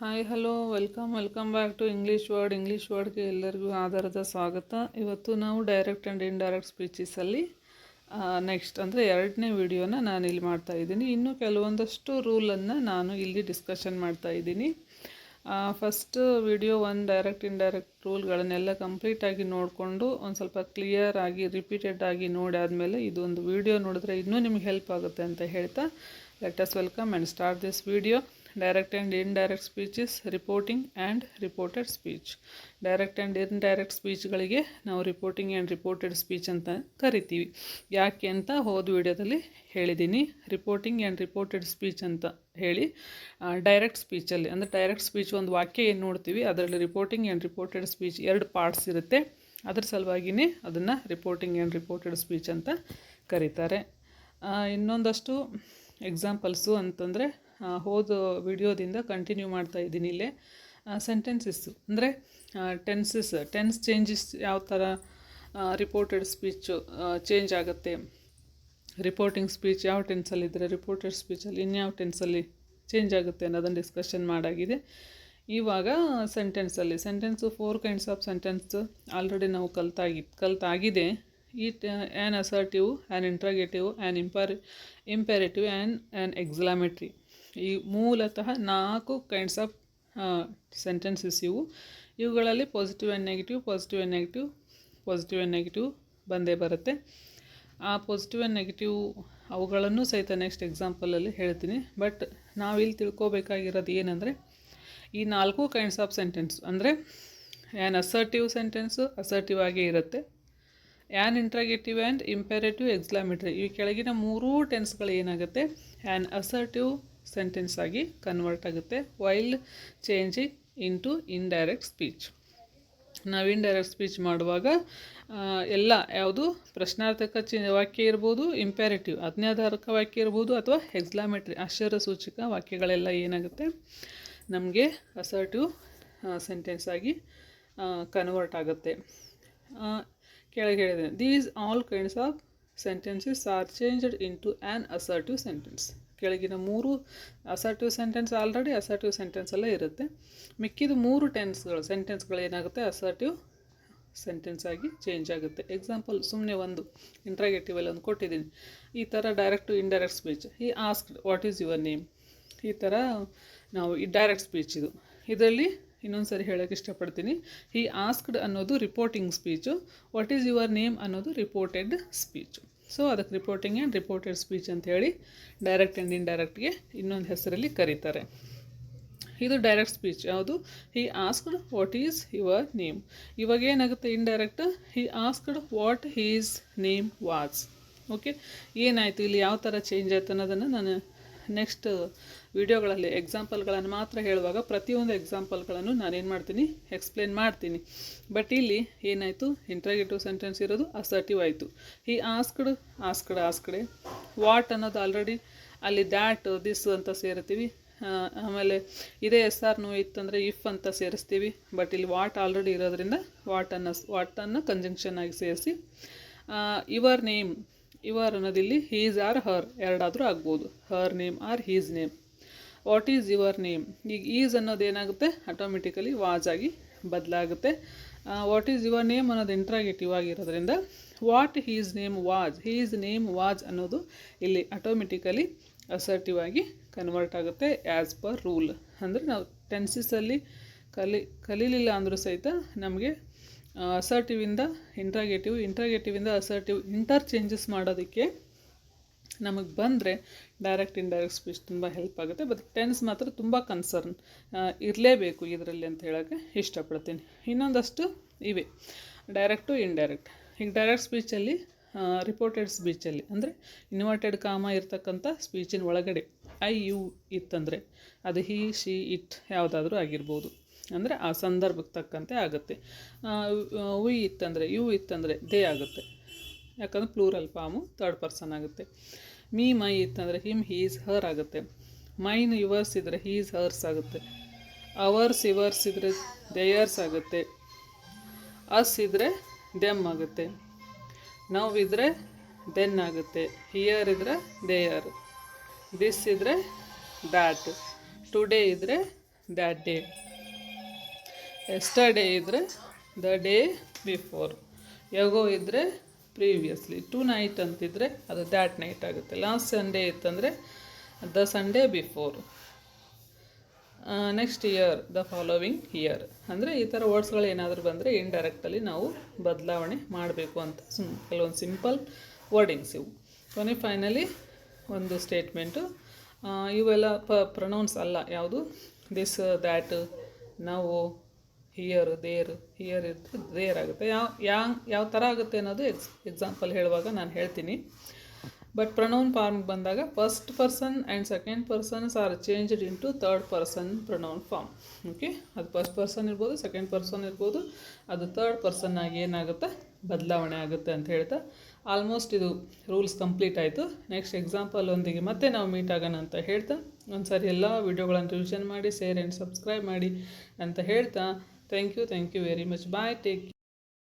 Hi hello welcome back to English ವರ್ಡ್ಗೆ ಎಲ್ಲರಿಗೂ ಆಧಾರದ ಸ್ವಾಗತ. ಇವತ್ತು ನಾವು ಡೈರೆಕ್ಟ್ ಆ್ಯಂಡ್ ಇಂಡೈರೆಕ್ಟ್ ಸ್ಪೀಚಸಲ್ಲಿ ನೆಕ್ಸ್ಟ್ ಅಂದರೆ ಎರಡನೇ ವಿಡಿಯೋನ ನಾನು ಇಲ್ಲಿ ಮಾಡ್ತಾಯಿದ್ದೀನಿ. ಇನ್ನೂ ಕೆಲವೊಂದಷ್ಟು ರೂಲನ್ನು ನಾನು ಇಲ್ಲಿ ಡಿಸ್ಕಷನ್ ಮಾಡ್ತಾಯಿದ್ದೀನಿ. ಫಸ್ಟ್ ವಿಡಿಯೋ ಡೈರೆಕ್ಟ್ ಇಂಡೈರೆಕ್ಟ್ ರೂಲ್ಗಳನ್ನೆಲ್ಲ ಕಂಪ್ಲೀಟಾಗಿ ನೋಡಿಕೊಂಡು ಒಂದು ಸ್ವಲ್ಪ ಕ್ಲಿಯರ್ ಆಗಿ ರಿಪೀಟೆಡ್ ಆಗಿ ನೋಡಿ ಆದಮೇಲೆ ಇದೊಂದು ವಿಡಿಯೋ ನೋಡಿದ್ರೆ ಇನ್ನೂ ನಿಮಗೆ ಹೆಲ್ಪ್ ಆಗುತ್ತೆ ಅಂತ ಹೇಳ್ತಾ let us welcome and start this video. Direct and indirect speeches, reporting and reported speech. Direct and indirect ಸ್ಪೀಚ್ಗಳಿಗೆ ನಾವು ರಿಪೋರ್ಟಿಂಗ್ ಆ್ಯಂಡ್ ರಿಪೋರ್ಟೆಡ್ ಸ್ಪೀಚ್ ಅಂತ ಕರಿತೀವಿ. ಯಾಕೆ ಅಂತ ಹೋದ ವಿಡಿಯೋದಲ್ಲಿ ಹೇಳಿದ್ದೀನಿ. ರಿಪೋರ್ಟಿಂಗ್ ಆ್ಯಂಡ್ ರಿಪೋರ್ಟೆಡ್ ಸ್ಪೀಚ್ ಅಂತ ಹೇಳಿ ಡೈರೆಕ್ಟ್ ಸ್ಪೀಚಲ್ಲಿ ಅಂದರೆ ಡೈರೆಕ್ಟ್ ಸ್ಪೀಚ್ ಒಂದು ವಾಕ್ಯ ಏನು ನೋಡ್ತೀವಿ ಅದರಲ್ಲಿ ರಿಪೋರ್ಟಿಂಗ್ ಆ್ಯಂಡ್ ರಿಪೋರ್ಟೆಡ್ ಸ್ಪೀಚ್ ಎರಡು ಪಾರ್ಟ್ಸ್ ಇರುತ್ತೆ. ಅದ್ರ ಸಲುವಾಗಿಯೇ ಅದನ್ನು ರಿಪೋರ್ಟಿಂಗ್ ಆ್ಯಂಡ್ ರಿಪೋರ್ಟೆಡ್ ಸ್ಪೀಚ್ ಅಂತ ಕರೀತಾರೆ. ಇನ್ನೊಂದಷ್ಟು ಎಕ್ಸಾಂಪಲ್ಸು ಅಂತಂದರೆ ಹೋದ ವಿಡಿಯೋದಿಂದ ಕಂಟಿನ್ಯೂ ಮಾಡ್ತಾ ಇದ್ದೀನಿ. ಇಲ್ಲೇ ಸೆಂಟೆನ್ಸಸ್ಸು ಅಂದರೆ ಟೆನ್ಸ್ ಚೇಂಜಸ್ ಯಾವ ಥರ ರಿಪೋರ್ಟೆಡ್ ಸ್ಪೀಚು ಚೇಂಜ್ ಆಗುತ್ತೆ, ರಿಪೋರ್ಟಿಂಗ್ ಸ್ಪೀಚ್ ಯಾವ ಟೆನ್ಸಲ್ಲಿದ್ದರೆ ರಿಪೋರ್ಟೆಡ್ ಸ್ಪೀಚಲ್ಲಿ ಇನ್ಯಾವ ಟೆನ್ಸಲ್ಲಿ ಚೇಂಜ್ ಆಗುತ್ತೆ ಅನ್ನೋದನ್ನು ಡಿಸ್ಕಷನ್ ಮಾಡಾಗಿದೆ. ಇವಾಗ sentence 4 kinds of sentence already ನಾವು ಕಲ್ತಾಗಿದೆ. An assertive, an interrogative, an imperative and an exclamatory. ಈ ಮೂಲತಃ 4 ಕೈಂಡ್ಸ್ ಆಫ್ ಸೆಂಟೆನ್ಸಸ್ ಇವುಗಳಲ್ಲಿ ಪಾಸಿಟಿವ್ ಆ್ಯಂಡ್ ನೆಗೆಟಿವ್ ಬಂದೇ ಬರುತ್ತೆ. ಆ ಪಾಸಿಟಿವ್ ಆ್ಯಂಡ್ ನೆಗೆಟಿವ್ ಅವುಗಳನ್ನು ಸಹಿತ ನೆಕ್ಸ್ಟ್ ಎಕ್ಸಾಂಪಲಲ್ಲಿ ಹೇಳ್ತೀನಿ. ಬಟ್ ನಾವಿಲ್ಲಿ ತಿಳ್ಕೊಬೇಕಾಗಿರೋದು ಏನಂದರೆ ಈ 4 ಕೈಂಡ್ಸ್ ಆಫ್ ಸೆಂಟೆನ್ಸ್ ಅಂದರೆ ಆ್ಯನ್ ಅಸರ್ಟಿವ್ ಸೆಂಟೆನ್ಸು ಅಸರ್ಟಿವ್ ಆಗೇ ಇರುತ್ತೆ. ಆ್ಯನ್ ಇಂಟ್ರಾಗೇಟಿವ್ ಆ್ಯಂಡ್ ಇಂಪೆರೇಟಿವ್, ಎಕ್ಸ್ಕ್ಲಾಮೇಟರಿ ಈ ಕೆಳಗಿನ 3 ಟೆನ್ಸ್ಗಳು ಏನಾಗುತ್ತೆ ಆ್ಯನ್ ಅಸರ್ಟಿವ್ ಸೆಂಟೆನ್ಸ್ ಆಗಿ ಕನ್ವರ್ಟ್ ಆಗುತ್ತೆ while changing into indirect speech. ನಾವು ಇಂಡೈರೆಕ್ಟ್ ಸ್ಪೀಚ್ ಮಾಡುವಾಗ ಎಲ್ಲ ಯಾವುದು ಪ್ರಶ್ನಾರ್ಥಕ ವಾಕ್ಯ ಇರ್ಬೋದು, ಇಂಪೆರೇಟಿವ್ ಆಜ್ಞಾಧಾರಕ ವಾಕ್ಯ ಇರ್ಬೋದು, ಅಥವಾ ಎಕ್ಸ್ಕ್ಲಾಮೇಟರಿ ಆಶ್ಚರ್ಯ ಸೂಚಕ ವಾಕ್ಯಗಳೆಲ್ಲ ಏನಾಗುತ್ತೆ ನಮಗೆ ಅಸರ್ಟಿವ್ ಸೆಂಟೆನ್ಸ್ ಆಗಿ ಕನ್ವರ್ಟ್ ಆಗುತ್ತೆ. ಕೆಳಗೆ ಹೇಳಿದೆ these all kinds of sentences are changed into an assertive sentence. ಕೆಳಗಿನ 3 ಅಸರ್ಟಿವ್ ಸೆಂಟೆನ್ಸ್ ಆಲ್ರೆಡಿ ಅಸರ್ಟಿವ್ ಸೆಂಟೆನ್ಸಲ್ಲೇ ಇರುತ್ತೆ. ಮಿಕ್ಕಿದ 3 ಸೆಂಟೆನ್ಸ್ಗಳು ಏನಾಗುತ್ತೆ ಅಸರ್ಟಿವ್ ಸೆಂಟೆನ್ಸ್ ಆಗಿ ಚೇಂಜ್ ಆಗುತ್ತೆ. ಎಕ್ಸಾಂಪಲ್ ಸುಮ್ಮನೆ ಒಂದು ಇಂಟ್ರಾಗೇಟಿವಲ್ಲಿ ಒಂದು ಕೊಟ್ಟಿದ್ದೀನಿ. ಈ ಥರ ಡೈರೆಕ್ಟ್ ಟು ಇಂಡೈರೆಕ್ಟ್ ಸ್ಪೀಚ್. ಈ asked what is your name, ಈ ಥರ ನಾವು ಈ ಡೈರೆಕ್ಟ್ ಸ್ಪೀಚ್ ಇದರಲ್ಲಿ ಇನ್ನೊಂದು ಸರಿ ಹೇಳೋಕ್ಕೆ ಇಷ್ಟಪಡ್ತೀನಿ. ಈ ಆಸ್ಕ್ಡ್ ಅನ್ನೋದು reporting speech, what is your name ಅನ್ನೋದು ರಿಪೋರ್ಟೆಡ್ ಸ್ಪೀಚು. ಸೊ ಅದಕ್ಕೆ ರಿಪೋರ್ಟಿಂಗ್ ಆ್ಯಂಡ್ ರಿಪೋರ್ಟೆಡ್ ಸ್ಪೀಚ್ ಅಂತ ಹೇಳಿ ಡೈರೆಕ್ಟ್ ಆ್ಯಂಡ್ ಇಂಡೈರೆಕ್ಟ್ಗೆ ಇನ್ನೊಂದು ಹೆಸರಲ್ಲಿ ಕರೀತಾರೆ. ಇದು ಡೈರೆಕ್ಟ್ ಸ್ಪೀಚ್ ಯಾವುದು he asked what is your name. ಇವಾಗ ಏನಾಗುತ್ತೆ indirect he asked what his name was. Okay, ಏನಾಯಿತು ಇಲ್ಲಿ ಯಾವ ಥರ ಚೇಂಜ್ ಆಯಿತು ಅನ್ನೋದನ್ನು ನಾನು ನೆಕ್ಸ್ಟ್ ವಿಡಿಯೋಗಳಲ್ಲಿ ಎಕ್ಸಾಂಪಲ್ಗಳನ್ನು ಮಾತ್ರ ಹೇಳುವಾಗ ಪ್ರತಿಯೊಂದು ಎಕ್ಸಾಂಪಲ್ಗಳನ್ನು ನಾನೇನು ಮಾಡ್ತೀನಿ ಎಕ್ಸ್ಪ್ಲೇನ್ ಮಾಡ್ತೀನಿ. ಬಟ್ ಇಲ್ಲಿ ಏನಾಯಿತು ಇಂಟ್ರಾಗೇಟಿವ್ ಸೆಂಟೆನ್ಸ್ ಇರೋದು ಅಸರ್ಟಿವ್ ಆಯಿತು. ಈ ಆಸ್ಕ್ಡೆ ವಾಟ್ ಅನ್ನೋದು ಆಲ್ರೆಡಿ ಅಲ್ಲಿ ದ್ಯಾಟ್ ದಿಸ್ ಅಂತ ಸೇರ್ತೀವಿ. ಆಮೇಲೆ ಇದೇ ನೋ ಇತ್ತಂದರೆ ಇಫ್ ಅಂತ ಸೇರಿಸ್ತೀವಿ. ಬಟ್ ಇಲ್ಲಿ ವಾಟ್ ಆಲ್ರೆಡಿ ಇರೋದ್ರಿಂದ ವಾಟನ್ನು ಕಂಜಂಕ್ಷನ್ ಆಗಿ ಸೇರಿಸಿ ಯುವರ್ ಅನ್ನೋದಿಲ್ಲಿ ಹೀಸ್ ಆರ್ ಹರ್ ಎರಡಾದರೂ ಆಗ್ಬೋದು. Her name or his name. What is your name, ಈಗ ಈಸ್ ಅನ್ನೋದು ಏನಾಗುತ್ತೆ ಆಟೋಮೆಟಿಕಲಿ ವಾಜ್ ಆಗಿ ಬದಲಾಗುತ್ತೆ. ವಾಟ್ ಈಸ್ ಯುವರ್ ನೇಮ್ ಅನ್ನೋದು ಇಂಟ್ರಾಗೇಟಿವ್ ಆಗಿರೋದ್ರಿಂದ ವಾಟ್ ಹೀಸ್ ನೇಮ್ ವಾಜ್ ಅನ್ನೋದು ಇಲ್ಲಿ ಆಟೋಮೆಟಿಕಲಿ ಅಸರ್ಟಿವ್ ಆಗಿ ಕನ್ವರ್ಟ್ ಆಗುತ್ತೆ ಆ್ಯಸ್ ಪರ್ ರೂಲ್. ಅಂದರೆ ನಾವು ಟೆನ್ಸಸ್ಸಲ್ಲಿ ಕಲೀಲಿಲ್ಲ ಅಂದರೂ ಸಹಿತ ನಮಗೆ ಅಸರ್ಟಿವಿಂದ ಇಂಟ್ರಾಗೇಟಿವಿಂದ ಅಸರ್ಟಿವ್ ಇಂಟರ್ಚೇಂಜಸ್ ಮಾಡೋದಕ್ಕೆ ನಮಗೆ ಬಂದರೆ ಡೈರೆಕ್ಟ್ ಇಂಡೈರೆಕ್ಟ್ ಸ್ಪೀಚ್ ತುಂಬ ಹೆಲ್ಪ್ ಆಗುತ್ತೆ. ಬಟ್ ಟೆನ್ಸ್ ಮಾತ್ರ ತುಂಬ ಕನ್ಸರ್ನ್ ಇರಲೇಬೇಕು ಇದರಲ್ಲಿ ಅಂತ ಹೇಳೋಕ್ಕೆ ಇಷ್ಟಪಡ್ತೀನಿ. ಇನ್ನೊಂದಷ್ಟು ಇವೆ ಡೈರೆಕ್ಟ್ ಟು ಇಂಡೈರೆಕ್ಟ್. ಈಗ ಡೈರೆಕ್ಟ್ ಸ್ಪೀಚಲ್ಲಿ ರಿಪೋರ್ಟೆಡ್ ಸ್ಪೀಚಲ್ಲಿ ಅಂದರೆ ಇನ್ವರ್ಟೆಡ್ ಕಾಮ ಇರ್ತಕ್ಕಂಥ ಸ್ಪೀಚಿನ ಒಳಗಡೆ ಯು ಇತ್ತಂದರೆ ಅದು ಹಿ ಶಿ ಇಟ್ ಯಾವುದಾದ್ರೂ ಆಗಿರ್ಬೋದು. ಅಂದರೆ ಆ ಸಂದರ್ಭಕ್ಕೆ ತಕ್ಕಂತೆ ಆಗುತ್ತೆ. ವಿ ಇತ್ತಂದರೆ ಯು ಇತ್ತಂದರೆ ದೇ ಆಗುತ್ತೆ, ಯಾಕಂದರೆ ಪ್ಲೂರಲ್ ಫಾರ್ಮು ಥರ್ಡ್ ಪರ್ಸನ್ ಆಗುತ್ತೆ. ಮೈ ಇತ್ತಂದರೆ ಹಿಮ್ ಹೀಸ್ ಹರ್ ಆಗುತ್ತೆ. ಮೈನ್ ಯುವರ್ಸ್ ಇದ್ದರೆ ಹೀಸ್ ಹರ್ಸ್ ಆಗುತ್ತೆ. ಅವರ್ಸ್ ಯುವರ್ಸ್ ಇದ್ದರೆ ದೇಯರ್ಸ್ ಆಗುತ್ತೆ. ಅಸ್ ಇದ್ದರೆ ದೆಮ್ ಆಗುತ್ತೆ. ನವ್ ಇದ್ದರೆ ದೆನ್ ಆಗುತ್ತೆ. ಹಿಯರ್ ಇದ್ದರೆ ದೇಯರ್. ದಿಸ್ ಇದ್ದರೆ ದ್ಯಾಟ್. ಟುಡೇ ಇದ್ದರೆ ದ್ಯಾಟ್ ಡೇ. ಎಸ್ಟರ್ಡೇ ಇದ್ದರೆ ದ ಡೇ ಬಿಫೋರ್. ಎಗೋ ಇದ್ದರೆ ಪ್ರೀವಿಯಸ್ಲಿ. ಟು ನೈಟ್ ಅಂತಿದ್ರೆ ಅದು ದ್ಯಾಟ್ ನೈಟ್ ಆಗುತ್ತೆ. ಲಾಸ್ಟ್ ಸಂಡೇ ಇತ್ತಂದರೆ the Sunday before. Next here the following year. ಅಂದರೆ ಈ ಥರ ವರ್ಡ್ಸ್ಗಳು ಏನಾದರೂ ಬಂದರೆ ಇಂಡೈರೆಕ್ಟಲ್ಲಿ ನಾವು ಬದಲಾವಣೆ ಮಾಡಬೇಕು ಅಂತ ಕೆಲವೊಂದು ಸಿಂಪಲ್ ವರ್ಡಿಂಗ್ಸ್ ಇವು. ಕೊನೆ ಫೈನಲಿ ಒಂದು ಸ್ಟೇಟ್ಮೆಂಟು. ಇವೆಲ್ಲ ಪ್ರೊನೌನ್ಸ್ ಅಲ್ಲ. ಯಾವುದು ದಿಸ್, ದ್ಯಾಟ್, ನಾವು, ಹಿಯರ್, ದೇರ್. ಹಿಯರ್ ಇದ್ದರೆ ದೇರ್ ಆಗುತ್ತೆ. ಯಾವ ಥರ ಆಗುತ್ತೆ ಅನ್ನೋದು ಎಕ್ಸಾಂಪಲ್ ಹೇಳುವಾಗ ನಾನು ಹೇಳ್ತೀನಿ. ಬಟ್ ಪ್ರೊನೌನ್ ಫಾರ್ಮ್ಗೆ ಬಂದಾಗ first person and second persons are changed into third person pronoun form. Okay, ಅದು ಫಸ್ಟ್ ಪರ್ಸನ್ ಇರ್ಬೋದು, ಸೆಕೆಂಡ್ ಪರ್ಸನ್ ಇರ್ಬೋದು, ಅದು ಥರ್ಡ್ ಪರ್ಸನ್ ಆಗಿ ಏನಾಗುತ್ತೆ, ಬದಲಾವಣೆ ಆಗುತ್ತೆ ಅಂತ ಹೇಳ್ತಾ ಆಲ್ಮೋಸ್ಟ್ ಇದು ರೂಲ್ಸ್ ಕಂಪ್ಲೀಟ್ ಆಯಿತು. ನೆಕ್ಸ್ಟ್ ಎಕ್ಸಾಂಪಲ್ ಒಂದಿಗೆ ಮತ್ತೆ ನಾವು ಮೀಟ್ ಆಗೋಣ ಅಂತ ಹೇಳ್ತಾ ಒಂದು ಸಾರಿ ಎಲ್ಲ ವಿಡಿಯೋಗಳನ್ನು ರಿವಿಷನ್ ಮಾಡಿ, ಶೇರ್ ಆ್ಯಂಡ್ ಸಬ್ಸ್ಕ್ರೈಬ್ ಮಾಡಿ ಅಂತ ಹೇಳ್ತಾ thank you very much. Bye, take care.